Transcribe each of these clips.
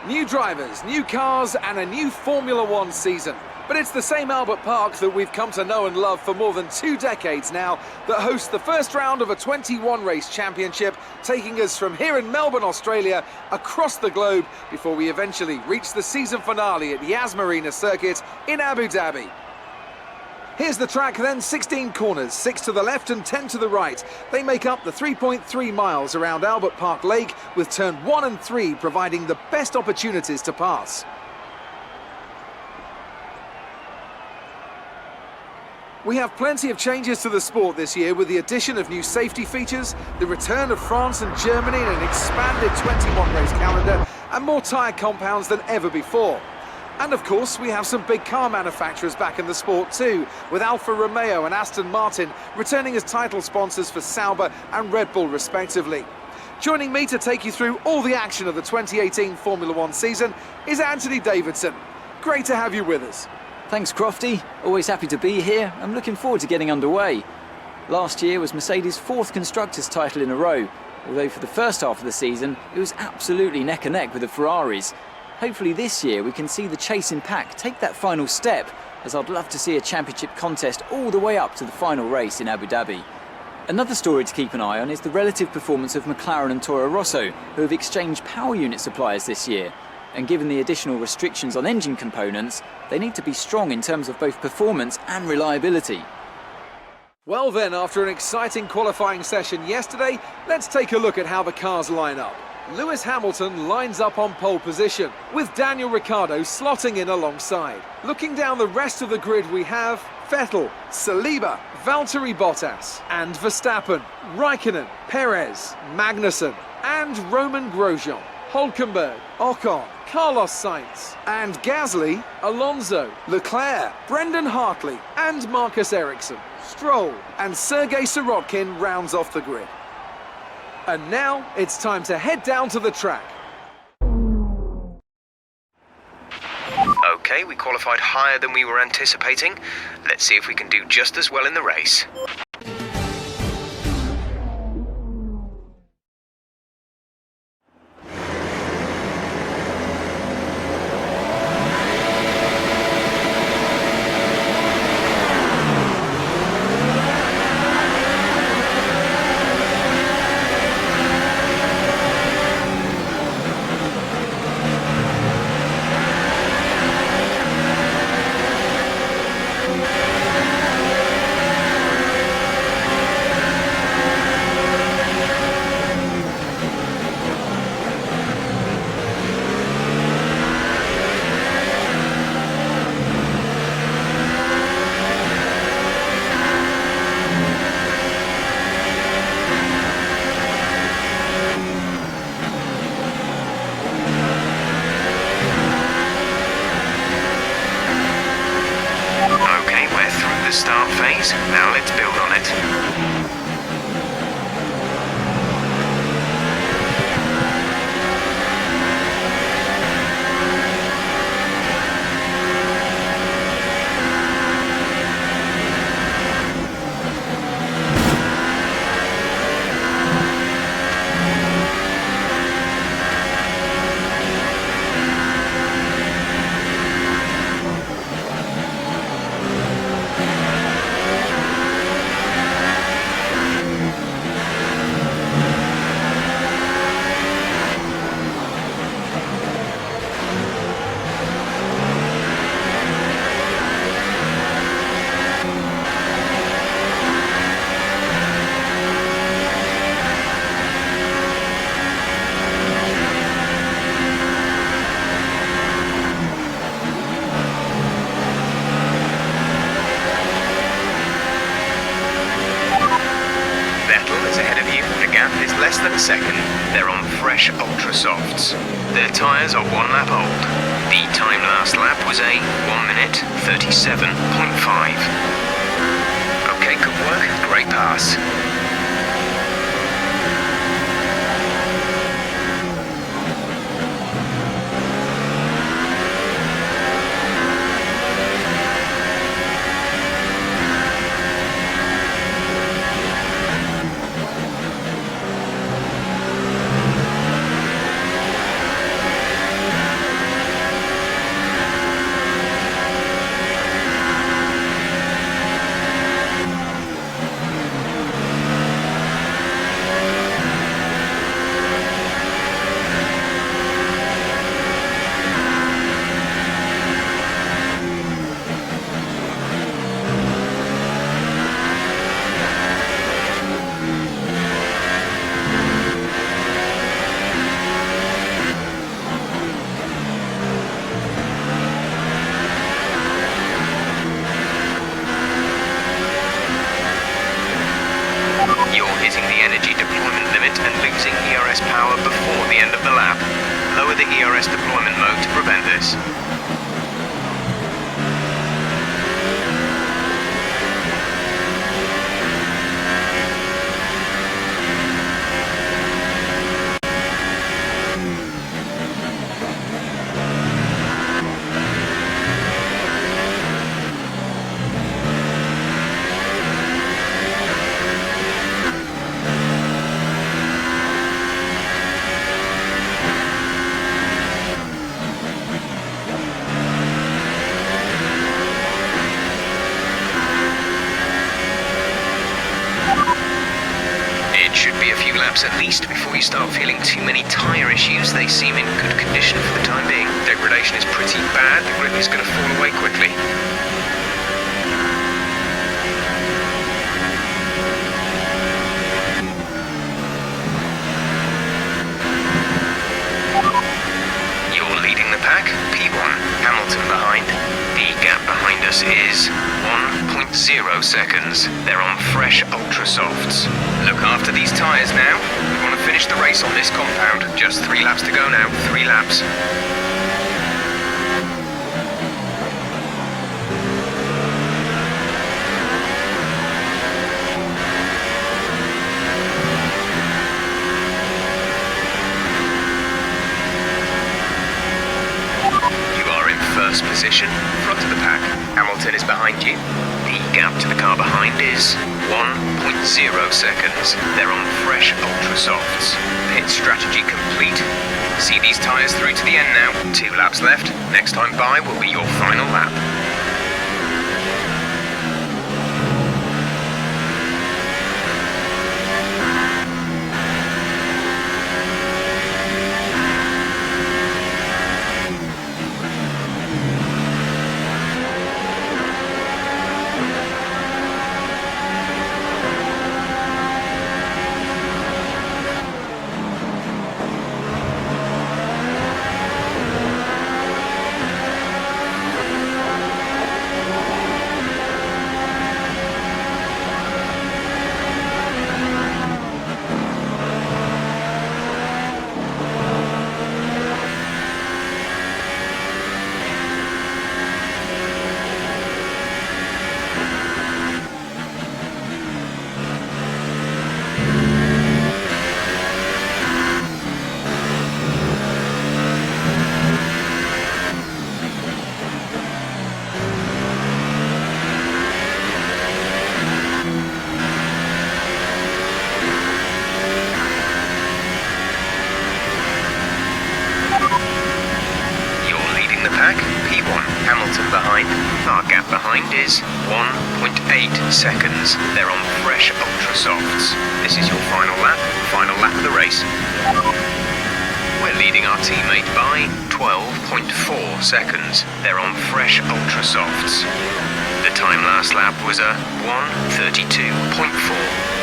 New drivers, new cars and a new Formula One season. But it's the same Albert Park that we've come to know and love for more than 2 decades now that hosts the first round of a 21-race championship, taking us from here in Melbourne, Australia, across the globe before we eventually reach the season finale at Yas Marina Circuit in Abu Dhabi. Here's the track then, 16 corners, 6 to the left and 10 to the right. They make up the 3.3 miles around Albert Park Lake, with turn 1 and 3 providing the best opportunities to pass. We have plenty of changes to the sport this year with the addition of new safety features, the return of France and Germany in an expanded 21-race calendar and more tyre compounds than ever before. And of course, we have some big car manufacturers back in the sport too, with Alfa Romeo and Aston Martin returning as title sponsors for Sauber and Red Bull respectively. Joining me to take you through all the action of the 2018 Formula One season is Anthony Davidson. Great to have you with us. Thanks, Crofty. Always happy to be here. I'm looking forward to getting underway. Last year was Mercedes' 4th Constructors' title in a row, although for the first half of the season it was absolutely neck and neck with the Ferraris. Hopefully this year we can see the chasing pack take that final step, as I'd love to see a championship contest all the way up to the final race in Abu Dhabi. Another story to keep an eye on is the relative performance of McLaren and Toro Rosso, who have exchanged power unit suppliers this year. And given the additional restrictions on engine components, they need to be strong in terms of both performance and reliability. Well then, after an exciting qualifying session yesterday, let's take a look at how the cars line up. Lewis Hamilton lines up on pole position, with Daniel Ricciardo slotting in alongside. Looking down the rest of the grid, we have Vettel, Saliba, Valtteri Bottas and Verstappen, Raikkonen, Perez, Magnussen and Roman Grosjean, Hülkenberg, Ocon, Carlos Sainz and Gasly, Alonso, Leclerc, Brendan Hartley and Marcus Ericsson, Stroll and Sergei Sirotkin rounds off the grid. And now it's time to head down to the track. Okay, we qualified higher than we were anticipating. Let's see if we can do just as well in the race. Start phase. Now let's build on it. Less than a second, they're on fresh Ultra Softs. Their tyres are 1 lap old. The time last lap was a 1 minute 37.5. Okay, good work, great pass. the ERS deployment mode to prevent this. It should be a few laps at least before you start feeling too many tyre issues. They seem in good condition for the time being. Degradation is pretty bad. The grip is going to fall away quickly. You're leading the pack. P1, Hamilton behind. The gap behind us is 1.0 seconds. They're on fresh ultra softs. Look after these tyres now. We want to finish the race on this compound. Just 3 laps to go now. 3 laps. You are in first position, front of the pack. Hamilton is behind you. The gap to the car behind is 1.0 seconds. They're on fresh ultra softs. Pit strategy complete. See these tyres through to the end now. 2 laps left. Next time by will be your final lap. P1, Hamilton behind. Our gap behind is 1.8 seconds. They're on fresh ultra softs. This is your final lap of the race. We're leading our teammate by 12.4 seconds. They're on fresh ultra softs. The time last lap was a 1:32.4.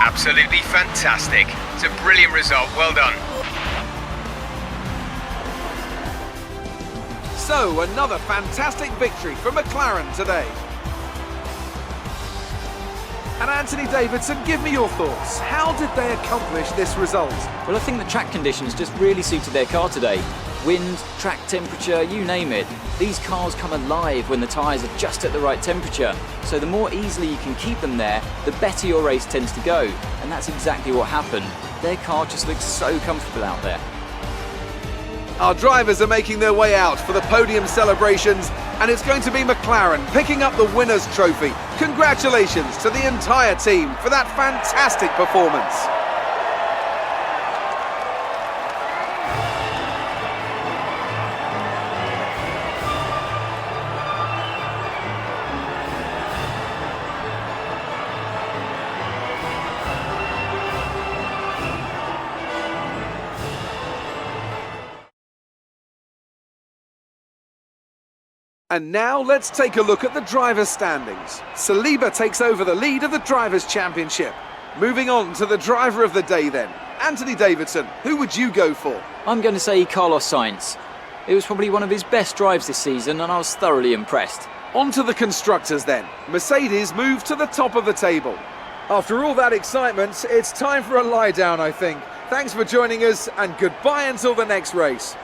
Absolutely fantastic. It's a brilliant result. Well done. So, another fantastic victory for McLaren today. And Anthony Davidson, give me your thoughts. How did they accomplish this result? Well, I think the track conditions just really suited their car today. Wind, track temperature, you name it. These cars come alive when the tyres are just at the right temperature, so the more easily you can keep them there, the better your race tends to go. And that's exactly what happened. Their car just looks so comfortable out there. Our drivers are making their way out for the podium celebrations, and it's going to be McLaren picking up the winner's trophy. Congratulations to the entire team for that fantastic performance. And now let's take a look at the drivers' standings. Saliba takes over the lead of the Drivers' Championship. Moving on to the driver of the day then. Anthony Davidson, who would you go for? I'm going to say Carlos Sainz. It was probably one of his best drives this season and I was thoroughly impressed. On to the constructors then. Mercedes moved to the top of the table. After all that excitement, it's time for a lie down, I think. Thanks for joining us and goodbye until the next race.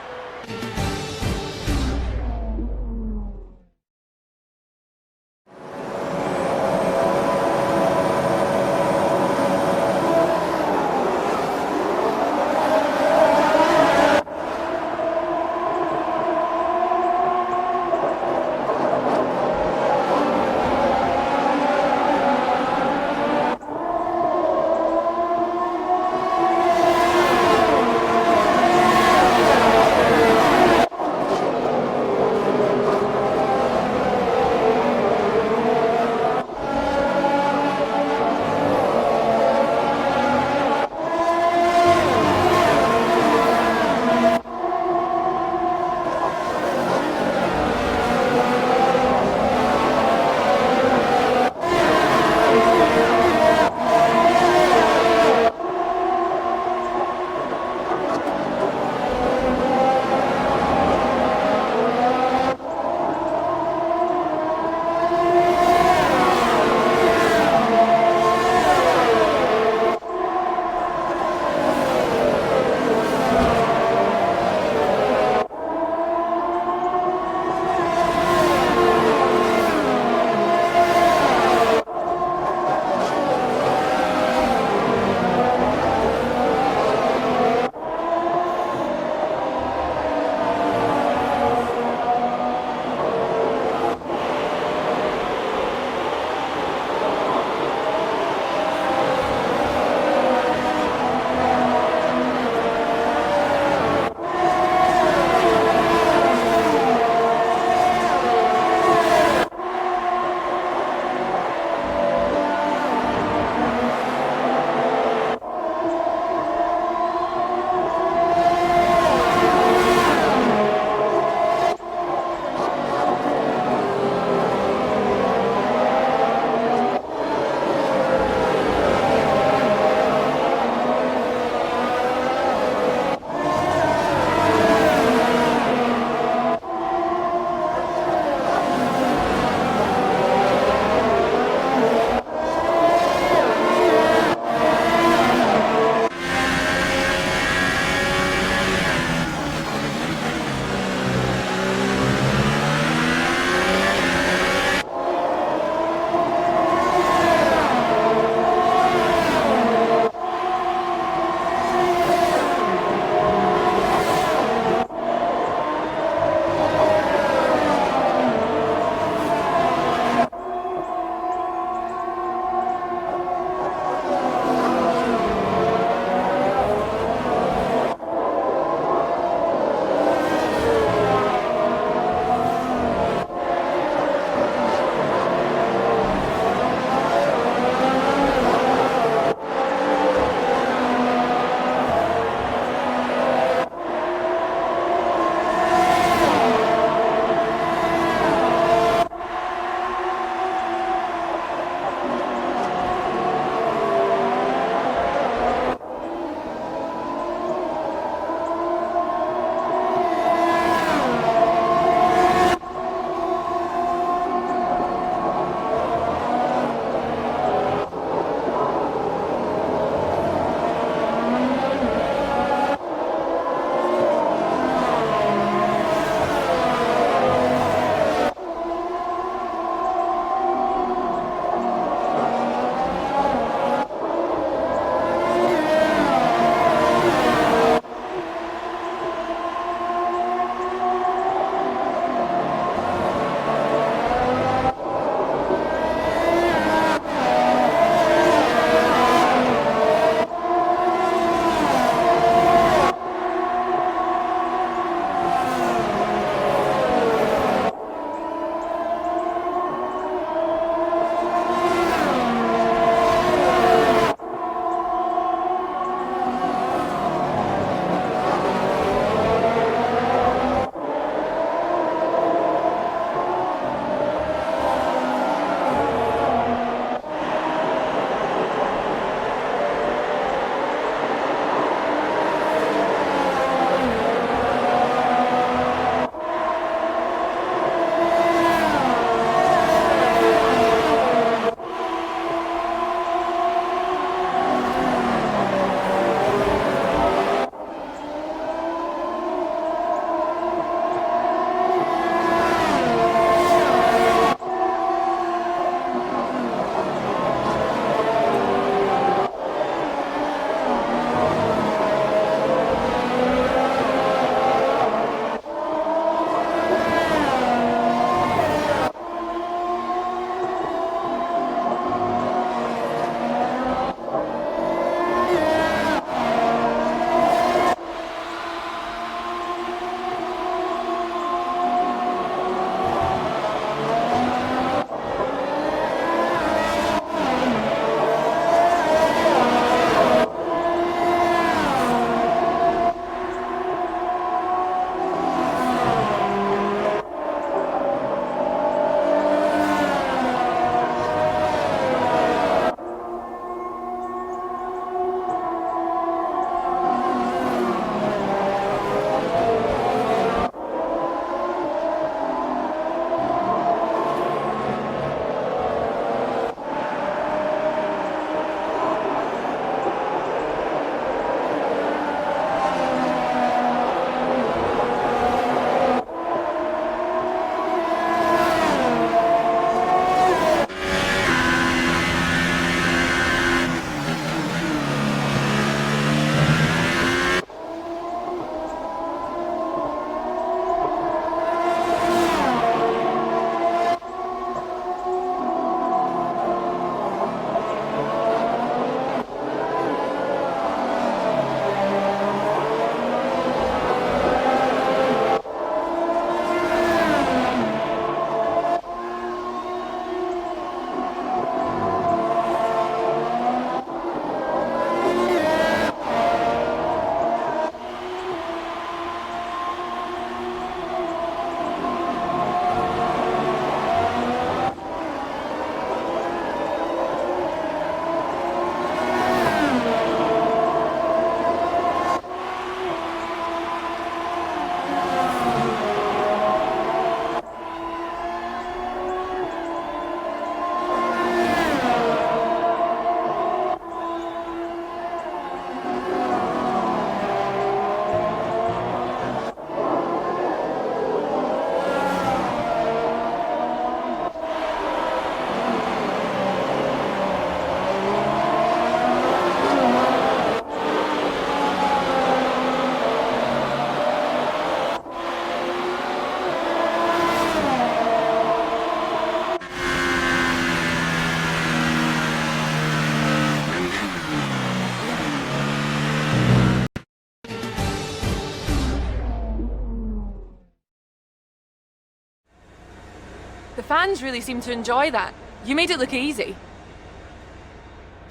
fans really seem to enjoy that. You made it look easy.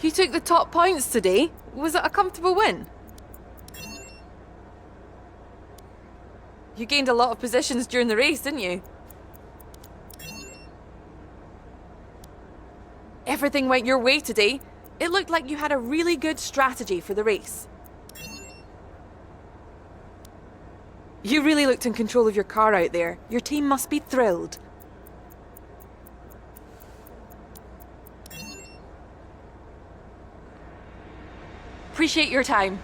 You took the top points today. Was it a comfortable win? You gained a lot of positions during the race, didn't you? Everything went your way today. It looked like you had a really good strategy for the race. You really looked in control of your car out there. Your team must be thrilled. Appreciate your time.